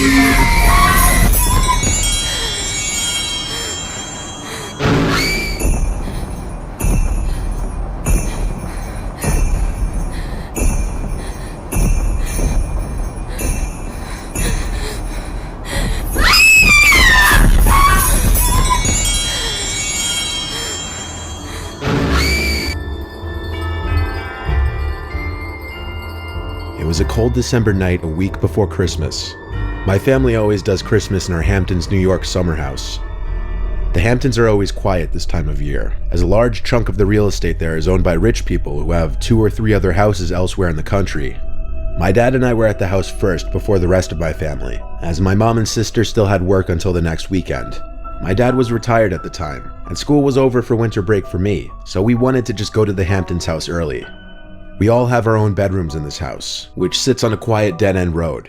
It was a cold December night a week before Christmas. My family always does Christmas in our Hamptons, New York summer house. The Hamptons are always quiet this time of year, as a large chunk of the real estate there is owned by rich people who have 2 or 3 other houses elsewhere in the country. My dad and I were at the house first before the rest of my family, as my mom and sister still had work until the next weekend. My dad was retired at the time, and school was over for winter break for me, so we wanted to just go to the Hamptons house early. We all have our own bedrooms in this house, which sits on a quiet dead-end road.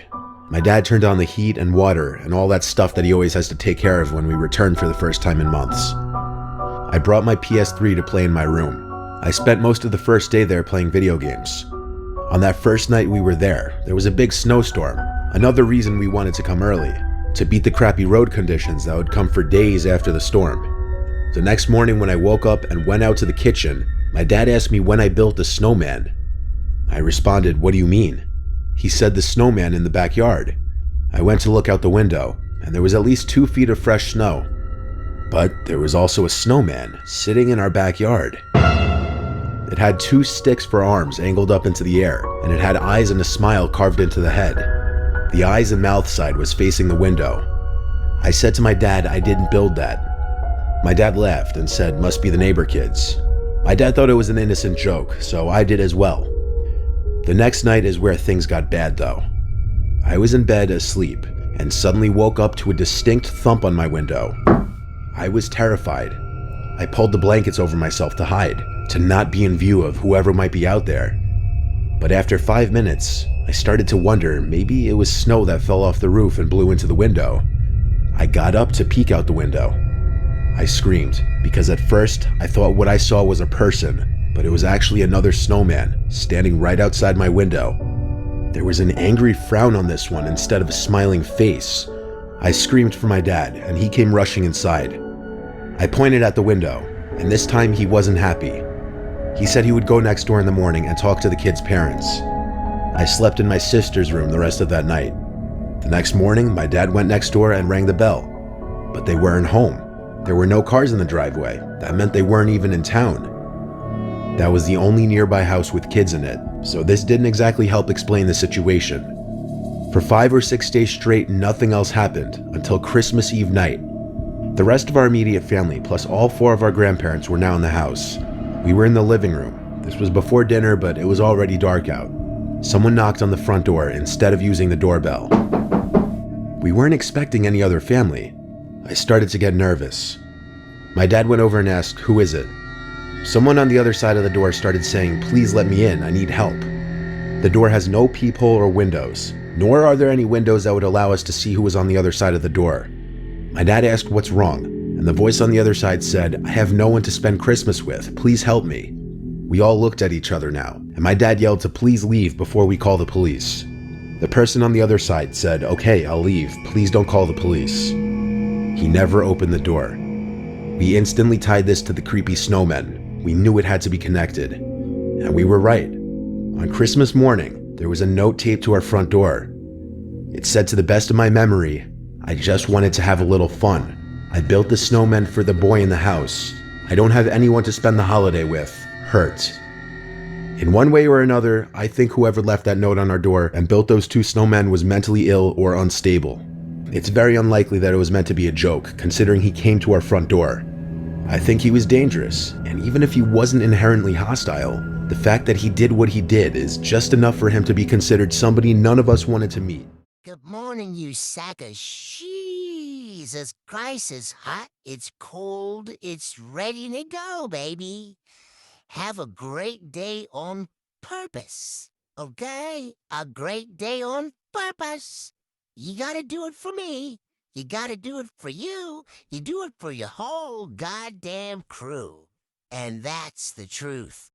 My dad turned on the heat and water and all that stuff that he always has to take care of when we return for the first time in months. I brought my PS3 to play in my room. I spent most of the first day there playing video games. On that first night we were there was a big snowstorm, another reason we wanted to come early, to beat the crappy road conditions that would come for days after the storm. The next morning when I woke up and went out to the kitchen, my dad asked me when I built the snowman. I responded, "What do you mean?" He said the snowman in the backyard. I went to look out the window, and there was at least 2 feet of fresh snow. But there was also a snowman sitting in our backyard. It had 2 sticks for arms angled up into the air, and it had eyes and a smile carved into the head. The eyes and mouth side was facing the window. I said to my dad I didn't build that. My dad laughed and said, "Must be the neighbor kids." My dad thought it was an innocent joke, so I did as well. The next night is where things got bad though. I was in bed asleep and suddenly woke up to a distinct thump on my window. I was terrified. I pulled the blankets over myself to hide, to not be in view of whoever might be out there. But after 5 minutes, I started to wonder maybe it was snow that fell off the roof and blew into the window. I got up to peek out the window. I screamed because at first I thought what I saw was a person, but it was actually another snowman standing right outside my window. There was an angry frown on this one instead of a smiling face. I screamed for my dad and he came rushing inside. I pointed at the window, and this time he wasn't happy. He said he would go next door in the morning and talk to the kids' parents. I slept in my sister's room the rest of that night. The next morning, my dad went next door and rang the bell, but they weren't home. There were no cars in the driveway. That meant they weren't even in town. That was the only nearby house with kids in it, so this didn't exactly help explain the situation. For 5 or 6 days straight, nothing else happened until Christmas Eve night. The rest of our immediate family, plus all 4 of our grandparents, were now in the house. We were in the living room. This was before dinner, but it was already dark out. Someone knocked on the front door instead of using the doorbell. We weren't expecting any other family. I started to get nervous. My dad went over and asked, "Who is it?" Someone on the other side of the door started saying, "Please let me in, I need help." The door has no peephole or windows, nor are there any windows that would allow us to see who was on the other side of the door. My dad asked what's wrong, and the voice on the other side said, "I have no one to spend Christmas with, please help me." We all looked at each other now, and my dad yelled to please leave before we call the police. The person on the other side said, "Okay, I'll leave, please don't call the police." He never opened the door. We instantly tied this to the creepy snowmen. We knew it had to be connected. And we were right. On Christmas morning, there was a note taped to our front door. It said, "To the best of my memory, I just wanted to have a little fun. I built the snowman for the boy in the house. I don't have anyone to spend the holiday with. Hurt." In one way or another, I think whoever left that note on our door and built those 2 snowmen was mentally ill or unstable. It's very unlikely that it was meant to be a joke, considering he came to our front door. I think he was dangerous, and even if he wasn't inherently hostile, the fact that he did what he did is just enough for him to be considered somebody none of us wanted to meet. Good morning, you sack of Jesus Christ, it's hot, it's cold, it's ready to go, baby. Have a great day on purpose, okay? A great day on purpose. You gotta do it for me. You gotta do it for you. You do it for your whole goddamn crew. And that's the truth.